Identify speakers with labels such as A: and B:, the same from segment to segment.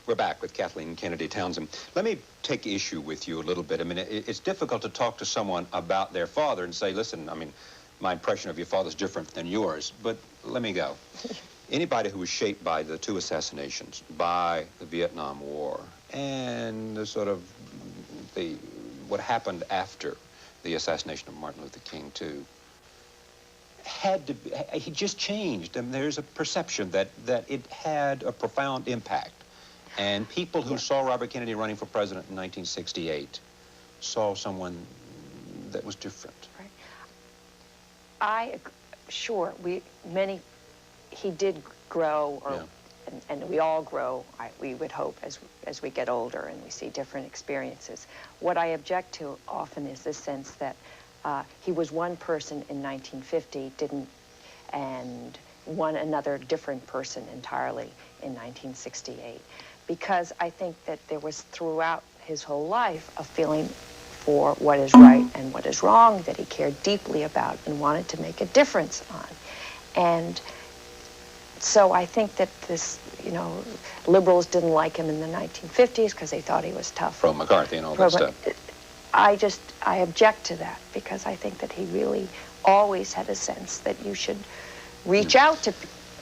A: We're back with Kathleen Kennedy Townsend. Let me take issue with you a little bit. I mean, it's difficult to talk to someone about their father and say, listen, I mean, my impression of your father's different than yours, but let me go. Anybody who was shaped by the two assassinations, by the Vietnam War, and the sort of what happened after the assassination of Martin Luther King, too, he just changed. And there's a perception that it had a profound impact. And people who saw Robert Kennedy running for president in 1968 saw someone that was different.
B: Right. He did grow, and we all grow, we would hope, as we get older and we see different experiences. What I object to often is this sense that he was one person in 1950, and another different person entirely in 1968. Because I think that there was throughout his whole life a feeling for what is right and what is wrong that he cared deeply about and wanted to make a difference on. And so I think that liberals didn't like him in the 1950s because they thought he was tough.
A: Pro McCarthy and all that stuff.
B: I object to that because I think that he really always had a sense that you should reach out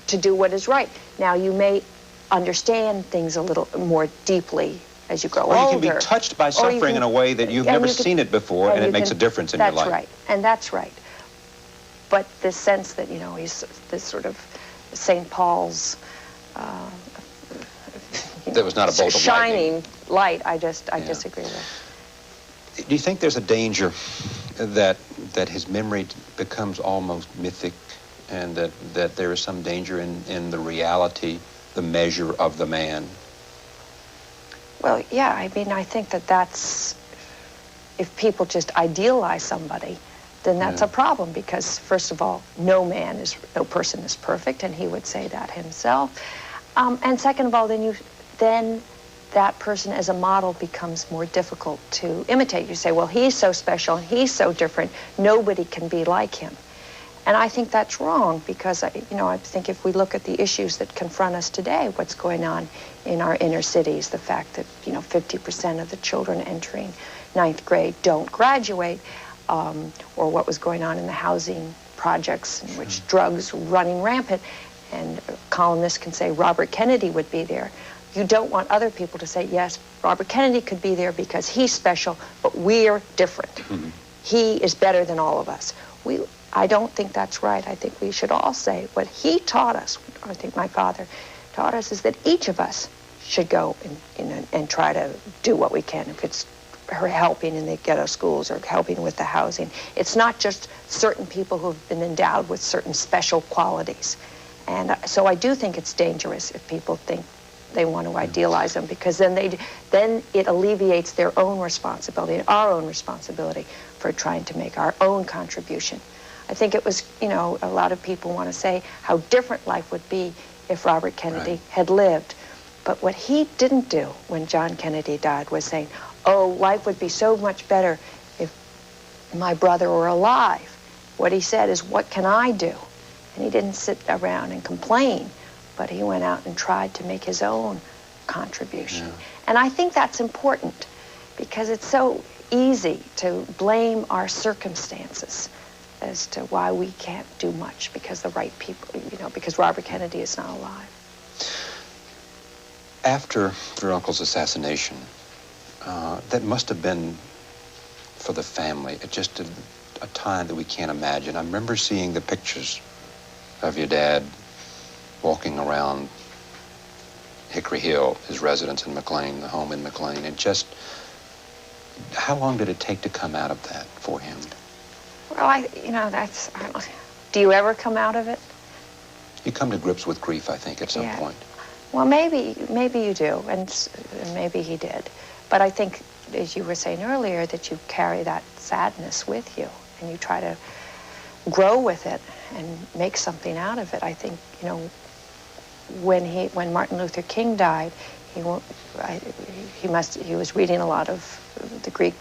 B: to do what is right. Now, you may understand things a little more deeply as you grow older.
A: Or you can be touched by suffering in a way that you've never seen it before, and it makes a difference in your life.
B: That's right, and that's right. But this sense that, he's this sort of St. Paul's
A: that was not a bolt of
B: shining light, I disagree with.
A: Do you think there's a danger that his memory becomes almost mythic, and that there is some danger in the reality, the measure of the man?
B: Well, yeah, I mean, I think that's, if people just idealize somebody, then that's a problem, because first of all, no person is perfect, and he would say that himself. And second of all, then that person as a model becomes more difficult to imitate. You say, well, he's so special and he's so different, nobody can be like him. And I think that's wrong, because I think if we look at the issues that confront us today, what's going on in our inner cities, the fact that 50% of the children entering 9th grade don't graduate, or what was going on in the housing projects in which drugs were running rampant, and columnists can say Robert Kennedy would be there. You don't want other people to say, yes, Robert Kennedy could be there because he's special, but we're different. Mm-hmm. He is better than all of us. I don't think that's right. I think we should all say what he taught us, I think my father taught us, is that each of us should go and try to do what we can. If it's helping in the ghetto schools or helping with the housing. It's not just certain people who have been endowed with certain special qualities. And so I do think it's dangerous if people think they want to idealize them, because then it alleviates their own responsibility and our own responsibility for trying to make our own contribution. I think it was, a lot of people want to say how different life would be if Robert Kennedy had lived. But what he didn't do when John Kennedy died was saying, oh, life would be so much better if my brother were alive. What he said is, what can I do? And he didn't sit around and complain, but he went out and tried to make his own contribution. Yeah. And I think that's important, because it's so easy to blame our circumstances as to why we can't do much because the right people, because Robert Kennedy is not alive.
A: After your uncle's assassination, that must have been, for the family, just a time that we can't imagine. I remember seeing the pictures of your dad walking around Hickory Hill, his residence in McLean, the home in McLean, and just, how long did it take to come out of that for him?
B: Well, do you ever come out of it?
A: You come to grips with grief, I think, at some point.
B: Well, maybe you do, and maybe he did. But I think, as you were saying earlier, that you carry that sadness with you, and you try to grow with it and make something out of it. I think, when Martin Luther King died, he was reading a lot of the Greek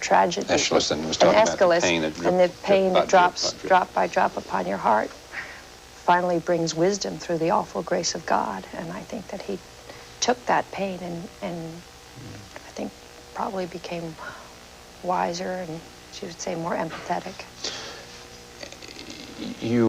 B: tragedy.
A: Aeschylus, and was talking about the pain
B: that drops drop by drop upon your heart finally brings wisdom through the awful grace of God. And I think that he took that pain and I think probably became wiser and, she would say, more empathetic.
A: You